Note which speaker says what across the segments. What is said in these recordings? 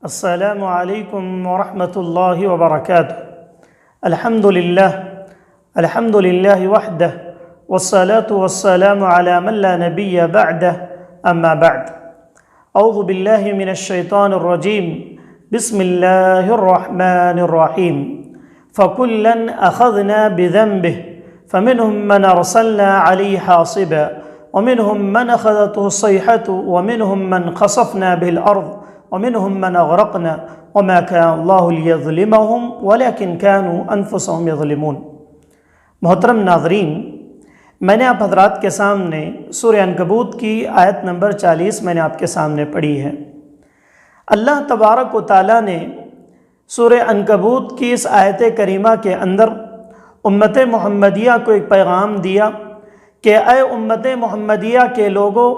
Speaker 1: السلام علیکم ورحمۃ اللہ وبرکاتہ۔ الحمد للہ وحدہ والصلاة والسلام علی من لا نبی بعدہ اما بعد۔ اعوذ باللہ من الشیطان الرجیم، بسم اللہ الرحمن الرحیم۔ فَكُلًّا أَخَذْنَا بِذَنبِهِ فَمِنْهُمْ مَنْ أَرْسَلْنَا عَلَيْهِ حَاصِبًا وَمِنْهُمْ مَنْ أَخَذَتْهُ الصَّيْحَةُ وَمِنْهُمْ مَنْ خَسَفْنَا بِهِ الْأَرْضَ وَمِنْهُمْ مَنْ أَغْرَقْنَا وَمَا كَانَ اللَّهُ لِيَظْلِمَهُمْ وَلَكِنْ كَانُوا أَنفُسَهُمْ يَظْلِمُونَ۔ محترم ناظرین، میں نے آپ حضرات کے سامنے سورہ عنکبوت کی آیت نمبر 40 میں نے آپ کے سامنے پڑھی ہے۔ اللہ تبارک و تعالیٰ نے سورہ عنکبوت کی اس آیت کریمہ کے اندر امت محمدیہ کو ایک پیغام دیا کہ اے امت محمدیہ کے لوگوں،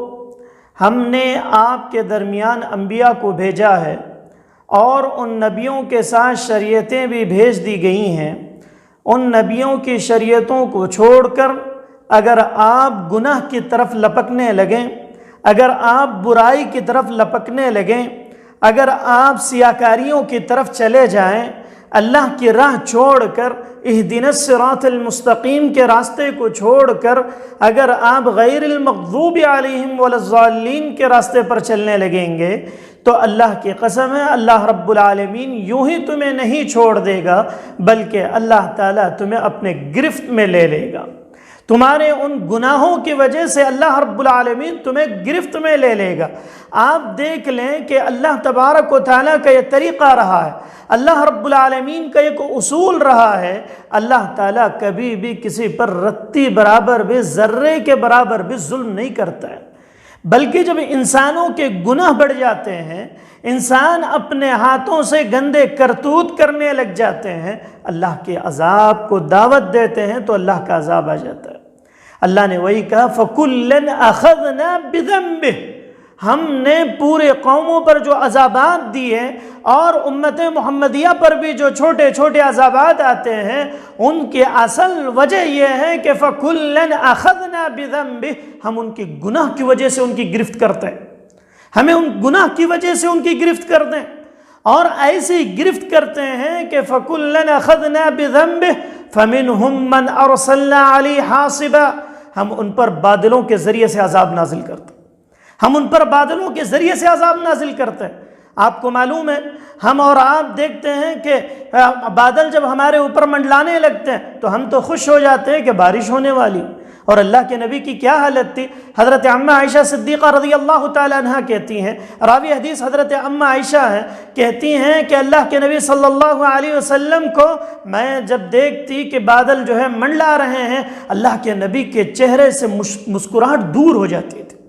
Speaker 1: ہم نے آپ کے درمیان انبیاء کو بھیجا ہے اور ان نبیوں کے ساتھ شریعتیں بھی بھیج دی گئی ہیں۔ ان نبیوں کی شریعتوں کو چھوڑ کر اگر آپ گناہ کی طرف لپکنے لگیں، اگر آپ برائی کی طرف لپکنے لگیں، اگر آپ سیاکاریوں کی طرف چلے جائیں، اللہ کی راہ چھوڑ کر اہدنا الصراط المستقیم کے راستے کو چھوڑ کر اگر آپ غیر المغضوب علیہم ولا الضالین کے راستے پر چلنے لگیں گے تو اللہ کی قسم ہے، اللہ رب العالمین یوں ہی تمہیں نہیں چھوڑ دے گا، بلکہ اللہ تعالیٰ تمہیں اپنے گرفت میں لے لے گا۔ تمہارے ان گناہوں کی وجہ سے اللہ رب العالمین تمہیں گرفت میں لے لے گا۔ آپ دیکھ لیں کہ اللہ تبارک و تعالیٰ کا یہ طریقہ رہا ہے، اللہ رب العالمین کا ایک اصول رہا ہے، اللہ تعالیٰ کبھی بھی کسی پر رتی برابر بھی، ذرے کے برابر بھی ظلم نہیں کرتا ہے، بلکہ جب انسانوں کے گناہ بڑھ جاتے ہیں، انسان اپنے ہاتھوں سے گندے کرتوت کرنے لگ جاتے ہیں، اللہ کے عذاب کو دعوت دیتے ہیں تو اللہ کا عذاب آ جاتا ہے۔ اللہ نے وہی کہا فَكُلًّا أَخَذْنَا بِذَنبِهِ، ہم نے پورے قوموں پر جو عذابات دیے اور امت محمدیہ پر بھی جو چھوٹے چھوٹے عذابات آتے ہیں، ان کی اصل وجہ یہ ہے کہ فَكُلًّا أَخَذْنَا بِذَنبِهِ، ہم ان کی گناہ کی وجہ سے ان کی گرفت کرتے ہیں، ہمیں ان گناہ کی وجہ سے ان کی گرفت کرتے ہیں، اور ایسی گرفت کرتے ہیں کہ فَكُلًّا أَخَذْنَا بِذَنبِهِ فَمِنْهُمْ مَنْ أَرْسَلْنَا عَلَيْهِ حَاصِبًا، ہم ان پر بادلوں کے ذریعے سے عذاب نازل کرتے ہیں، ہم ان پر بادلوں کے ذریعے سے عذاب نازل کرتے ہیں۔ آپ کو معلوم ہے، ہم اور آپ دیکھتے ہیں کہ بادل جب ہمارے اوپر منڈلانے لگتے ہیں تو ہم تو خوش ہو جاتے ہیں کہ بارش ہونے والی، اور اللہ کے نبی کی کیا حالت تھی؟ حضرت عمہ عائشہ صدیقہ رضی اللہ تعالی عنہ کہتی ہیں، راوی حدیث حضرت عمہ عائشہ ہیں، کہتی ہیں کہ اللہ کے نبی صلی اللہ علیہ وسلم کو میں جب دیکھتی کہ بادل جو ہے منڈلا رہے ہیں، اللہ کے نبی کے چہرے سے مسکراہٹ دور ہو جاتی تھی،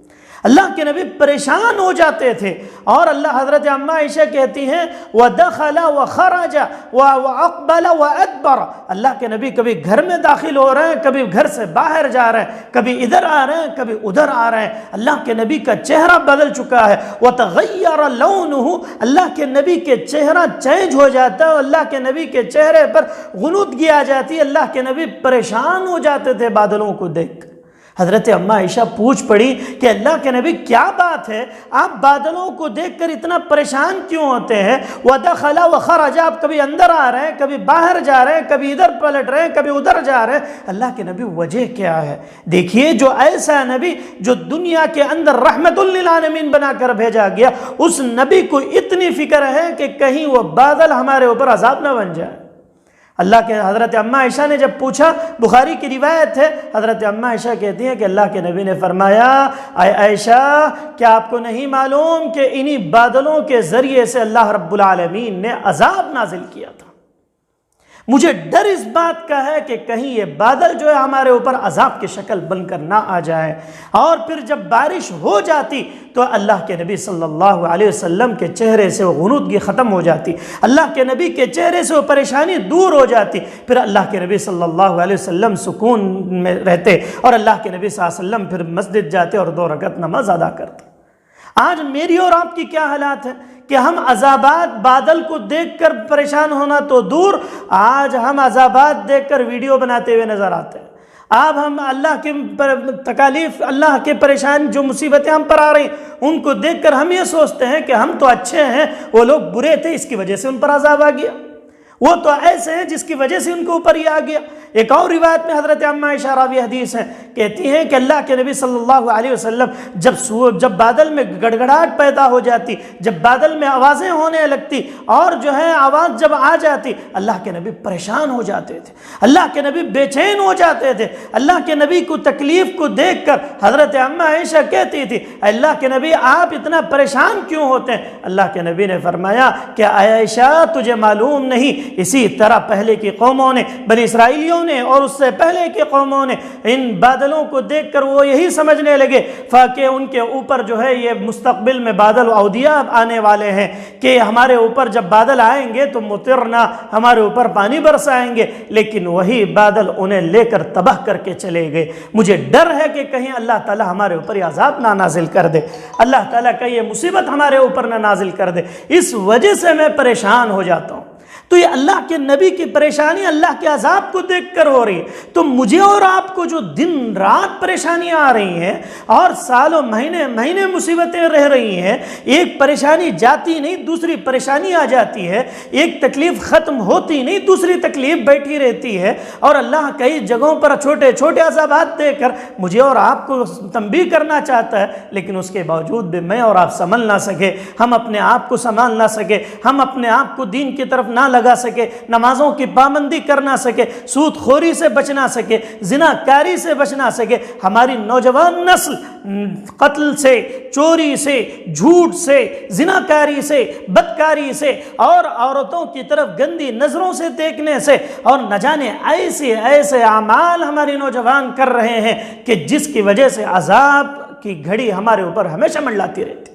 Speaker 1: اللہ کے نبی پریشان ہو جاتے تھے۔ اور اللہ حضرت عمہ عائشہ کہتی ہیں وَدَخَلَ وَخَرَجَ وَأَقْبَلَ وَأَدْبَرَ، اللہ کے نبی کبھی گھر میں داخل ہو رہے ہیں، کبھی گھر سے باہر جا رہے ہیں، کبھی ادھر آ رہے ہیں، کبھی ادھر آ رہے ہیں، اللہ کے نبی کا چہرہ بدل چکا ہے۔ وَتَغَيَّرَ لَوْنُهُ، اللہ کے نبی کے چہرہ چینج ہو جاتا ہے، اللہ کے نبی کے چہرے پر غنودگی آ جاتی ہے، اللہ کے نبی پریشان ہو جاتے تھے بادلوں کو دیکھ کر۔ حضرت عمہ عائشہ پوچھ پڑی کہ اللہ کے نبی کیا بات ہے، آپ بادلوں کو دیکھ کر اتنا پریشان کیوں ہوتے ہیں؟ وَدَخَلَ وَخَرَجَ، آپ کبھی اندر آ رہے ہیں، کبھی باہر جا رہے ہیں، کبھی ادھر پلٹ رہے ہیں، کبھی ادھر جا رہے ہیں، اللہ کے نبی وجہ کیا ہے؟ دیکھیے، جو ایسا نبی جو دنیا کے اندر رحمت للعالمین بنا کر بھیجا گیا، اس نبی کو اتنی فکر ہے کہ کہیں وہ بادل ہمارے اوپر عذاب نہ بن جائے۔ اللہ کے حضرت عمہ عائشہ نے جب پوچھا، بخاری کی روایت ہے، حضرت عمہ عائشہ کہتی ہیں کہ اللہ کے نبی نے فرمایا اے عائشہ، کیا آپ کو نہیں معلوم کہ انہی بادلوں کے ذریعے سے اللہ رب العالمین نے عذاب نازل کیا تھا؟ مجھے ڈر اس بات کا ہے کہ کہیں یہ بادل جو ہے ہمارے اوپر عذاب کی شکل بن کر نہ آ جائے، اور پھر جب بارش ہو جاتی تو اللہ کے نبی صلی اللہ علیہ وسلم کے چہرے سے وہ غنودگی ختم ہو جاتی، اللہ کے نبی کے چہرے سے وہ پریشانی دور ہو جاتی، پھر اللہ کے نبی صلی اللہ علیہ وسلم سکون میں رہتے، اور اللہ کے نبی صلی اللہ علیہ وسلم پھر مسجد جاتے اور 2 رکعت نماز ادا کرتے۔ آج میری اور آپ کی کیا حالات ہیں کہ ہم عذابات بادل کو دیکھ کر پریشان ہونا تو دور، آج ہم عذابات دیکھ کر ویڈیو بناتے ہوئے نظر آتے ہیں، اب ہم اللہ کے تکالیف، اللہ کے پریشان جو مصیبتیں ہم پر آ رہی ہیں ان کو دیکھ کر ہم یہ سوچتے ہیں کہ ہم تو اچھے ہیں، وہ لوگ برے تھے اس کی وجہ سے ان پر عذاب آ گیا، وہ تو ایسے ہیں جس کی وجہ سے ان کے اوپر یہ آ گیا۔ ایک اور روایت میں حضرت عمہ عائشہ راوی حدیث ہیں، کہتی ہیں کہ اللہ کے نبی صلی اللہ علیہ وسلم جب بادل میں گڑگڑاہٹ پیدا ہو جاتی، جب بادل میں آوازیں ہونے لگتی اور جو ہے آواز جب آ جاتی، اللہ کے نبی پریشان ہو جاتے تھے، اللہ کے نبی بے چین ہو جاتے تھے۔ اللہ کے نبی کو تکلیف کو دیکھ کر حضرت عمہ عائشہ کہتی تھی، اللہ کے نبی آپ اتنا پریشان کیوں ہوتے ہیں؟ اللہ کے نبی نے فرمایا کہ عائشہ تجھے معلوم نہیں، اسی طرح پہلے کی قوموں نے، بنی اسرائیلیوں نے اور اس سے پہلے کی قوموں نے ان بادلوں کو دیکھ کر وہ یہی سمجھنے لگے کہ ان کے اوپر جو ہے یہ مستقبل میں بادل اودیہ آنے والے ہیں کہ ہمارے اوپر جب بادل آئیں گے تو مطرنا، ہمارے اوپر پانی برسائیں گے، لیکن وہی بادل انہیں لے کر تباہ کر کے چلے گئے۔ مجھے ڈر ہے کہ کہیں اللہ تعالی ہمارے اوپر یہ عذاب نہ نازل کر دے، اللہ تعالیٰ کا یہ مصیبت ہمارے اوپر نہ نازل کر دے، اس وجہ سے میں پریشان ہو جاتا ہوں۔ تو یہ اللہ کے نبی کی پریشانی اللہ کے عذاب کو دیکھ کر ہو رہی ہے، تو مجھے اور آپ کو جو دن رات پریشانیاں آ رہی ہیں اور سالوں مہینے مصیبتیں رہ رہی ہیں، ایک پریشانی جاتی نہیں دوسری پریشانی آ جاتی ہے، ایک تکلیف ختم ہوتی نہیں دوسری تکلیف بیٹھی رہتی ہے، اور اللہ کئی جگہوں پر چھوٹے چھوٹے عذابات دے کر مجھے اور آپ کو تنبیہ کرنا چاہتا ہے، لیکن اس کے باوجود بھی میں اور آپ سنبھل نہ سکے، ہم اپنے آپ کو سنبھال نہ سکے، ہم اپنے آپ کو دین کی طرف نہ لگا سکے، نمازوں کی پابندی کر نہ سکے، سود خوری سے بچ نہ سکے، زنا کاری سے بچ نہ سکے، ہماری نوجوان نسل قتل سے، چوری سے، جھوٹ سے، زنا کاری سے، بدکاری سے اور عورتوں کی طرف گندی نظروں سے دیکھنے سے، اور نہ جانے ایسے اعمال ہماری نوجوان کر رہے ہیں کہ جس کی وجہ سے عذاب کی گھڑی ہمارے اوپر ہمیشہ منڈلاتی رہتی۔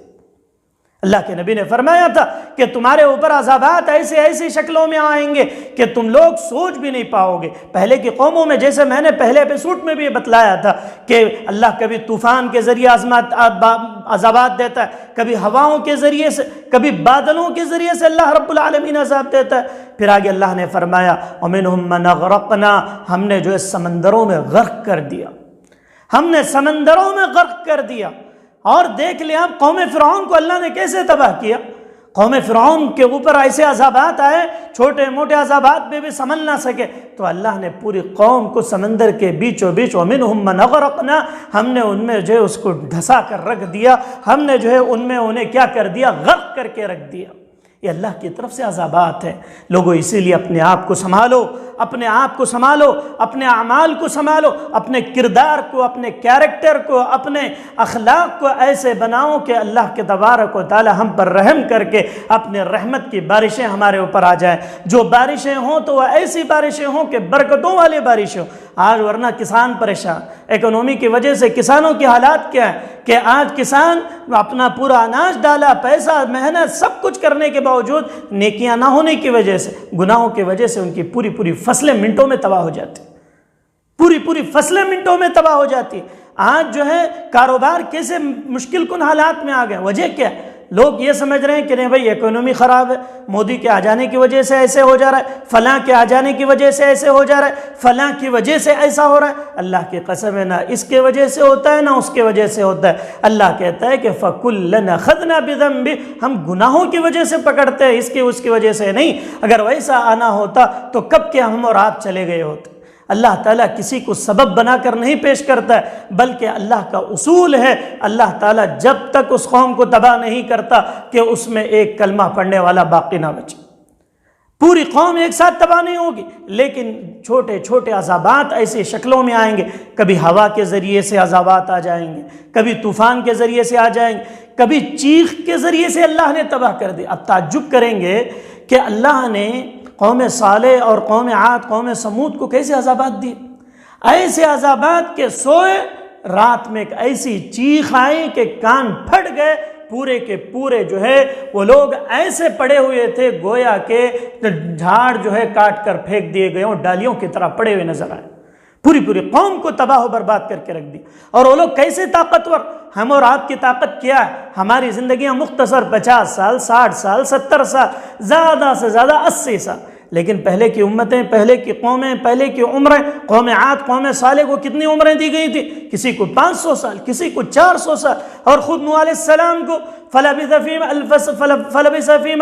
Speaker 1: اللہ کے نبی نے فرمایا تھا کہ تمہارے اوپر عذابات ایسی شکلوں میں آئیں گے کہ تم لوگ سوچ بھی نہیں پاؤ گے۔ پہلے کی قوموں میں، جیسے میں نے پہلے ایپیسوڈ میں بھی بتلایا تھا کہ اللہ کبھی طوفان کے ذریعے عذابات دیتا ہے، کبھی ہواؤں کے ذریعے سے، کبھی بادلوں کے ذریعے سے اللہ رب العالمین عذاب دیتا ہے۔ پھر آگے اللہ نے فرمایا وَمِنْهُمْ مَنْ أَغْرَقْنَا، ہم نے جو ہے سمندروں میں غرق کر دیا، ہم نے سمندروں میں غرق کر دیا۔ اور دیکھ لیں آپ قوم فرعون کو اللہ نے کیسے تباہ کیا۔ قوم فرعون کے اوپر ایسے عذابات آئے، چھوٹے موٹے عذابات میں بھی سنبھل نہ سکے، تو اللہ نے پوری قوم کو سمندر کے بیچوں بیچ وَمِنْهُمْ مَنْ أَغْرَقْنَا، ہم نے ان میں جو ہے اس کو دھسا کر رکھ دیا، ہم نے جو ہے ان میں انہیں کیا کر دیا، غرق کر کے رکھ دیا۔ یہ اللہ کی طرف سے عذابات ہیں۔ لوگوں اسی لیے اپنے آپ کو سنبھالو، اپنے آپ کو سنبھالو، اپنے اعمال کو سنبھالو، اپنے کردار کو، اپنے کیریکٹر کو، اپنے اخلاق کو ایسے بناؤ کہ اللہ کے تبارک و تعالی ہم پر رحم کر کے اپنے رحمت کی بارشیں ہمارے اوپر آ جائیں۔ جو بارشیں ہوں تو وہ ایسی بارشیں ہوں کہ برکتوں والی بارشیں ہوں۔ آج ورنہ کسان پریشان، اکنومی کی وجہ سے کسانوں کی حالات کیا ہے کہ آج کسان اپنا پورا اناج ڈالا، پیسہ، محنت، سب کچھ کرنے کے باوجود نیکیاں نہ ہونے کی وجہ سے، گناہوں کی وجہ سے ان کی پوری فصلیں منٹوں میں تباہ ہو جاتی، پوری فصلیں منٹوں میں تباہ ہو جاتی۔ آج جو ہے کاروبار کیسے مشکل کن حالات میں آ گئے، وجہ کیا ہے؟ لوگ یہ سمجھ رہے ہیں کہ نہیں بھائی اکانومی خراب ہے، مودی کے آ جانے کی وجہ سے ایسے ہو جا رہا ہے، فلاں کے آ جانے کی وجہ سے ایسے ہو جا رہا ہے، فلاں کی وجہ سے ایسا ہو رہا ہے۔ اللہ کی قسم ہے، نہ اس کے وجہ سے ہوتا ہے نہ اس کے وجہ سے ہوتا ہے۔ اللہ کہتا ہے کہ فَكُلًّا أَخَذْنَا بِذَنبِهِ، ہم گناہوں کی وجہ سے پکڑتے ہیں، اس کی وجہ سے نہیں۔ اگر ویسا آنا ہوتا تو کب کے ہم اور آپ چلے گئے ہوتے۔ اللہ تعالیٰ کسی کو سبب بنا کر نہیں پیش کرتا ہے، بلکہ اللہ کا اصول ہے، اللہ تعالیٰ جب تک اس قوم کو تباہ نہیں کرتا کہ اس میں ایک کلمہ پڑھنے والا باقی نہ بچے۔ پوری قوم ایک ساتھ تباہ نہیں ہوگی، لیکن چھوٹے چھوٹے عذابات ایسی شکلوں میں آئیں گے۔ کبھی ہوا کے ذریعے سے عذابات آ جائیں گے، کبھی طوفان کے ذریعے سے آ جائیں گے، کبھی چیخ کے ذریعے سے اللہ نے تباہ کر دیا۔ اب تعجب کریں گے کہ اللہ نے قوم صالح اور قوم عاد، قوم سمود کو کیسے عذابات دی؟ ایسے عذابات کے سوئے رات میں ایک ایسی چیخ آئی کہ کان پھٹ گئے، پورے کے پورے جو ہے وہ لوگ ایسے پڑے ہوئے تھے گویا کہ جھاڑ جو ہے کاٹ کر پھینک دیے گئے اور ڈالیوں کی طرح پڑے ہوئے نظر آئے۔ پوری قوم کو تباہ و برباد کر کے رکھ دی۔ اور وہ لوگ کیسے طاقتور؟ ہم اور آپ کی طاقت کیا ہے؟ ہماری زندگیاں مختصر 50 سال، 60 سال، 70 سال، زیادہ سے زیادہ 80 سال، لیکن پہلے کی امتیں، پہلے کی قومیں، پہلے کی عمریں، قوم عاد، قوم صالح کو کتنی عمریں دی گئی تھی؟ کسی کو 500 سال، کسی کو 400 سال، اور خود نوح علیہ السلام کو فَلَبِثَ فِيهِمْ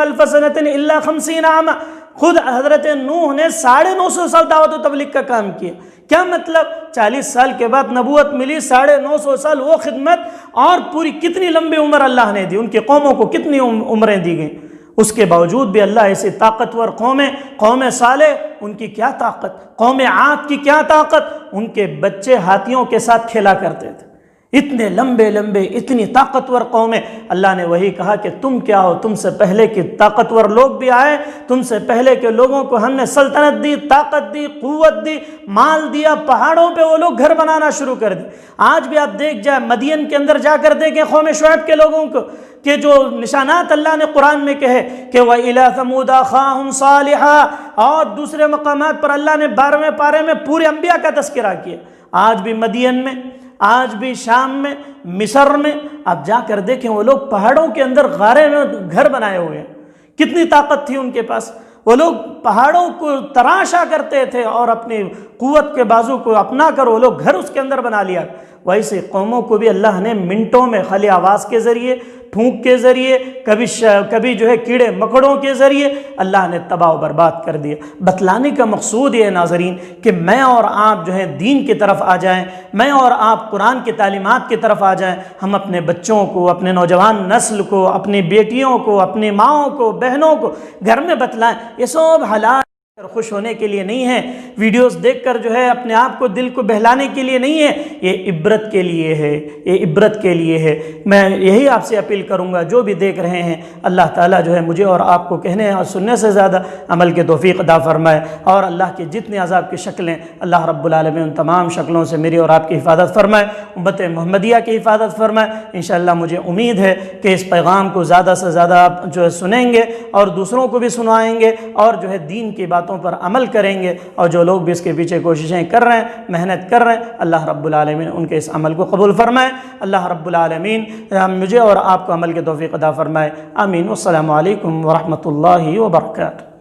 Speaker 1: أَلْفَ سَنَةٍ إِلَّا 50 عاما، خود حضرت نوح نے 950 سال دعوت و تبلیغ کا کام کیا۔ کیا مطلب؟ 40 سال کے بعد نبوت ملی، 950 سال وہ خدمت، اور پوری کتنی لمبی عمر اللہ نے دی، ان کی قوموں کو کتنی عمریں دی گئیں۔ اس کے باوجود بھی اللہ ایسی طاقتور قومیں، قوم صالح ان کی کیا طاقت، قوم عاد کی کیا طاقت، ان کے بچے ہاتھیوں کے ساتھ کھیلا کرتے تھے، اتنے لمبے لمبے، اتنی طاقتور قومیں۔ اللہ نے وہی کہا کہ تم کیا ہو، تم سے پہلے کے طاقتور لوگ بھی آئے، تم سے پہلے کے لوگوں کو ہم نے سلطنت دی، طاقت دی، قوت دی، مال دیا، پہاڑوں پہ وہ لوگ گھر بنانا شروع کر دی۔ آج بھی آپ دیکھ جائیں، مدین کے اندر جا کر دیکھیں قوم شعیب کے لوگوں کو، کہ جو نشانات اللہ نے قرآن میں کہے کہ وَإِلَىٰ ثَمُودَ أَخَاهُمْ صَالِحًا، اور دوسرے مقامات پر اللہ نے 12ویں پارے میں پورے انبیاء کا تذکرہ کیا۔ آج بھی مدین میں، آج بھی شام میں، مصر میں آپ جا کر دیکھیں، وہ لوگ پہاڑوں کے اندر غارے میں گھر بنائے ہوئے ہیں۔ کتنی طاقت تھی ان کے پاس، وہ لوگ پہاڑوں کو تراشا کرتے تھے اور اپنی قوت کے بازو کو اپنا کر وہ لوگ گھر اس کے اندر بنا لیا۔ ویسے قوموں کو بھی اللہ نے منٹوں میں خالی آواز کے ذریعے، پھونک کے ذریعے، کبھی جو ہے کیڑے مکڑوں کے ذریعے اللہ نے تباہ و برباد کر دیا۔ بتلانے کا مقصود یہ ہے ناظرین کہ میں اور آپ جو ہے دین کی طرف آ جائیں، میں اور آپ قرآن کی تعلیمات کی طرف آ جائیں، ہم اپنے بچوں کو، اپنے نوجوان نسل کو، اپنی بیٹیوں کو، اپنی ماؤں کو، بہنوں کو گھر میں بتلائیں۔ یہ سب حالات خوش ہونے کے لیے نہیں ہے، ویڈیوز دیکھ کر جو ہے اپنے آپ کو، دل کو بہلانے کے لیے نہیں ہے، یہ عبرت کے لیے ہے، یہ عبرت کے لیے ہے۔ میں یہی آپ سے اپیل کروں گا، جو بھی دیکھ رہے ہیں، اللہ تعالیٰ جو ہے مجھے اور آپ کو کہنے اور سننے سے زیادہ عمل کے توفیق عطا فرمائے، اور اللہ کے جتنے عذاب کی شکلیں، اللہ رب العالمین ان تمام شکلوں سے میری اور آپ کی حفاظت فرمائے، امت محمدیہ کی حفاظت فرمائے۔ انشاءاللہ مجھے امید ہے کہ اس پیغام کو زیادہ سے زیادہ آپ جو ہے سنیں گے اور دوسروں کو بھی سنائیں گے، اور جو ہے دین کی باتوں پر عمل کریں گے، اور جو لوگ بھی اس کے پیچھے کوششیں کر رہے ہیں، محنت کر رہے ہیں، اللہ رب العالمین ان کے اس عمل کو قبول فرمائے۔ اللہ رب العالمین مجھے اور آپ کو عمل کے توفیق عطا فرمائے۔ آمین۔ والسلام علیکم ورحمۃ اللہ وبرکاتہ۔